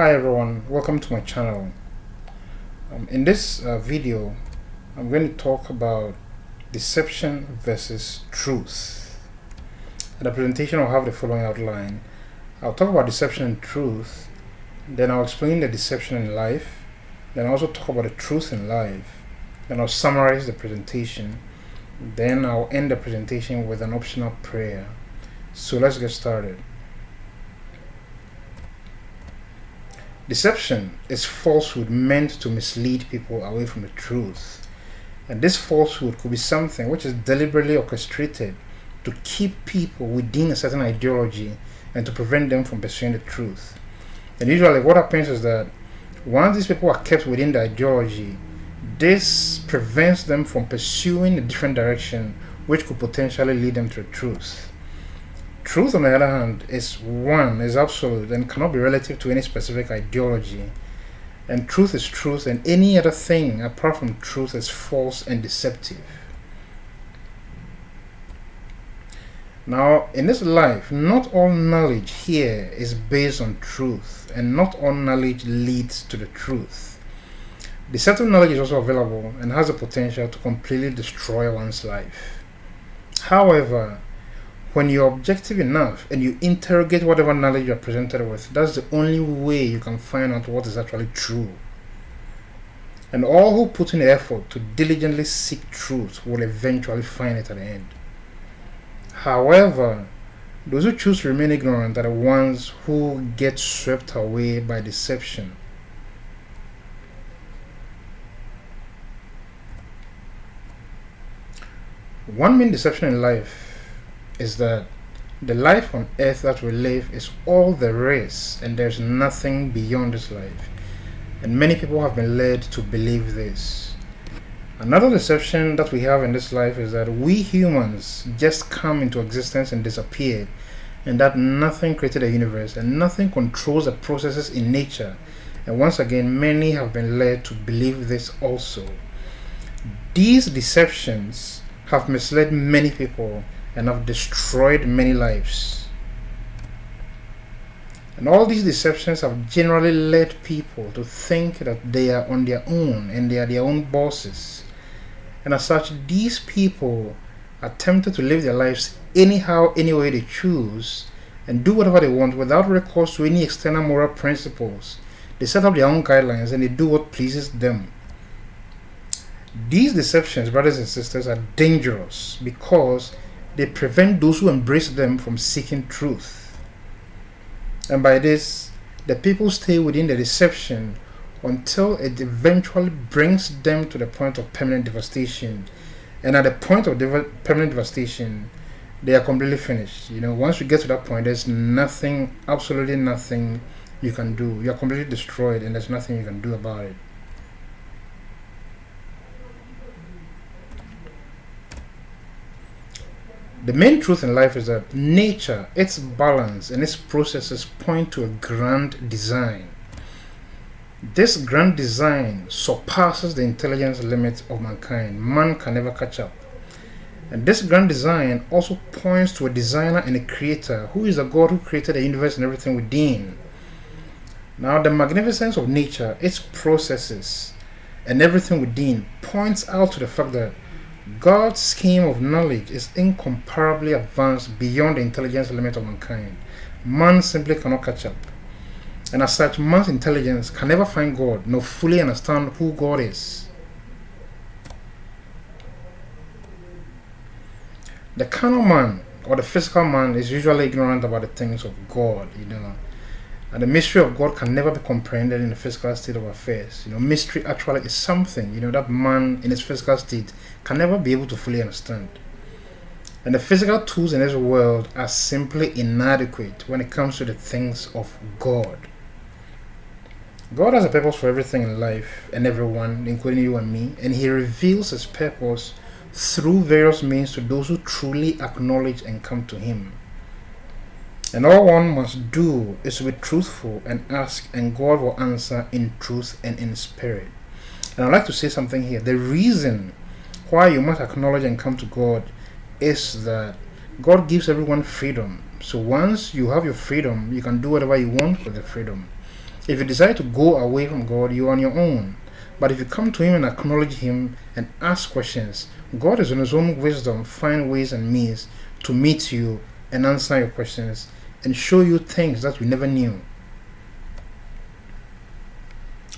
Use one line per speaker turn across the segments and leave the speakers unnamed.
Hi everyone, welcome to my channel. In this video, I'm going to talk about deception versus truth. In the presentation, I'll have the following outline. I'll talk about deception and truth, then I'll explain the deception in life, then I'll also talk about the truth in life, then I'll summarize the presentation, then I'll end the presentation with an optional prayer. So let's get started. Deception is falsehood meant to mislead people away from the truth. And this falsehood could be something which is deliberately orchestrated to keep people within a certain ideology and to prevent them from pursuing the truth. And usually what happens is that once these people are kept within the ideology, this prevents them from pursuing a different direction which could potentially lead them to the truth. Truth, on the other hand, is absolute and cannot be relative to any specific ideology. And truth is truth, and any other thing apart from truth is false and deceptive. Now, in this life, not all knowledge here is based on truth, and not all knowledge leads to the truth. Deceptive knowledge is also available and has the potential to completely destroy one's life. However, when you're objective enough and you interrogate whatever knowledge you're presented with, that's the only way you can find out what is actually true. And all who put in the effort to diligently seek truth will eventually find it at the end. However, those who choose to remain ignorant are the ones who get swept away by deception. One main deception in life is that the life on earth that we live is all there is, and there's nothing beyond this life. And many people have been led to believe this. Another deception that we have in this life is that we humans just come into existence and disappear, and that nothing created the universe and nothing controls the processes in nature. And once again, many have been led to believe this also. These deceptions have misled many people and have destroyed many lives. And all these deceptions have generally led people to think that they are on their own and they are their own bosses. And as such, these people are tempted to live their lives anyhow, any way they choose, and do whatever they want without recourse to any external moral principles. They set up their own guidelines and they do what pleases them. These deceptions, brothers and sisters, are dangerous because they prevent those who embrace them from seeking truth. And by this, the people stay within the deception until it eventually brings them to the point of permanent devastation. And at the point of permanent devastation, they are completely finished. Once you get to that point, there's nothing, absolutely nothing you can do. You are completely destroyed and there's nothing you can do about it. The main truth in life is that nature, its balance, and its processes point to a grand design. This grand design surpasses the intelligence limit of mankind. Man can never catch up. And this grand design also points to a designer and a creator who is a God who created the universe and everything within. Now, the magnificence of nature, its processes, and everything within points out to the fact that God's scheme of knowledge is incomparably advanced beyond the intelligence limit of mankind. Man simply cannot catch up. And as such, man's intelligence can never find God nor fully understand who God is. The carnal man or the physical man is usually ignorant about the things of God, And the mystery of God can never be comprehended in the physical state of affairs. Mystery actually is something, that man in his physical state can never be able to fully understand. And the physical tools in this world are simply inadequate when it comes to the things of God. God has a purpose for everything in life and everyone, including you and me, and He reveals His purpose through various means to those who truly acknowledge and come to Him. And all one must do is to be truthful and ask, and God will answer in truth and in spirit. And I'd like to say something here. The reason why you must acknowledge and come to God is that God gives everyone freedom. So once you have your freedom, you can do whatever you want with the freedom. If you decide to go away from God, you're on your own. But if you come to Him and acknowledge Him and ask questions, God is in His own wisdom find ways and means to meet you and answer your questions and show you things that you never knew.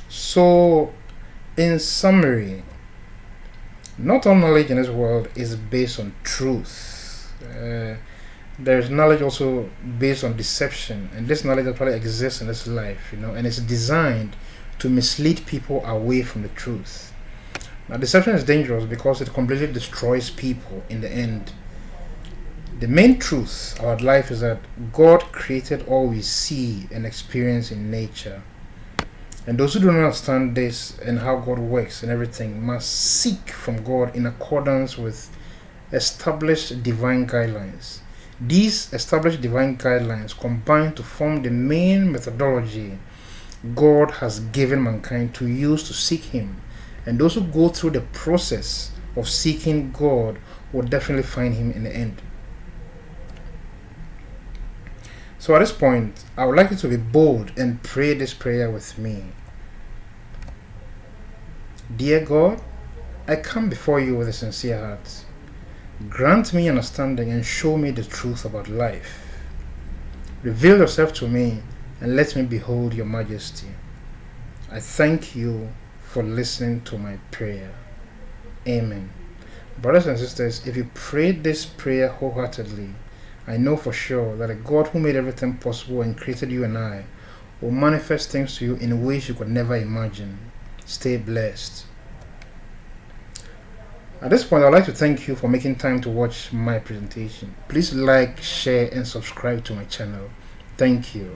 So, in summary, not all knowledge in this world is based on truth. There's knowledge also based on deception, and this knowledge actually exists in this life, and it's designed to mislead people away from the truth. Now, deception is dangerous because it completely destroys people in the end. The main truth about life is that God created all we see and experience in nature. And those who do not understand this and how God works and everything must seek from God in accordance with established divine guidelines. These established divine guidelines combine to form the main methodology God has given mankind to use to seek Him. And those who go through the process of seeking God will definitely find Him in the end. So at this point, I would like you to be bold and pray this prayer with me. Dear God, I come before you with a sincere heart. Grant me understanding and show me the truth about life. Reveal yourself to me and let me behold your majesty. I thank you for listening to my prayer. Amen. Brothers and sisters, if you prayed this prayer wholeheartedly, I know for sure that a God who made everything possible and created you and I will manifest things to you in ways you could never imagine. Stay blessed. At this point, I'd like to thank you for making time to watch my presentation. Please like, share, and subscribe to my channel. Thank you.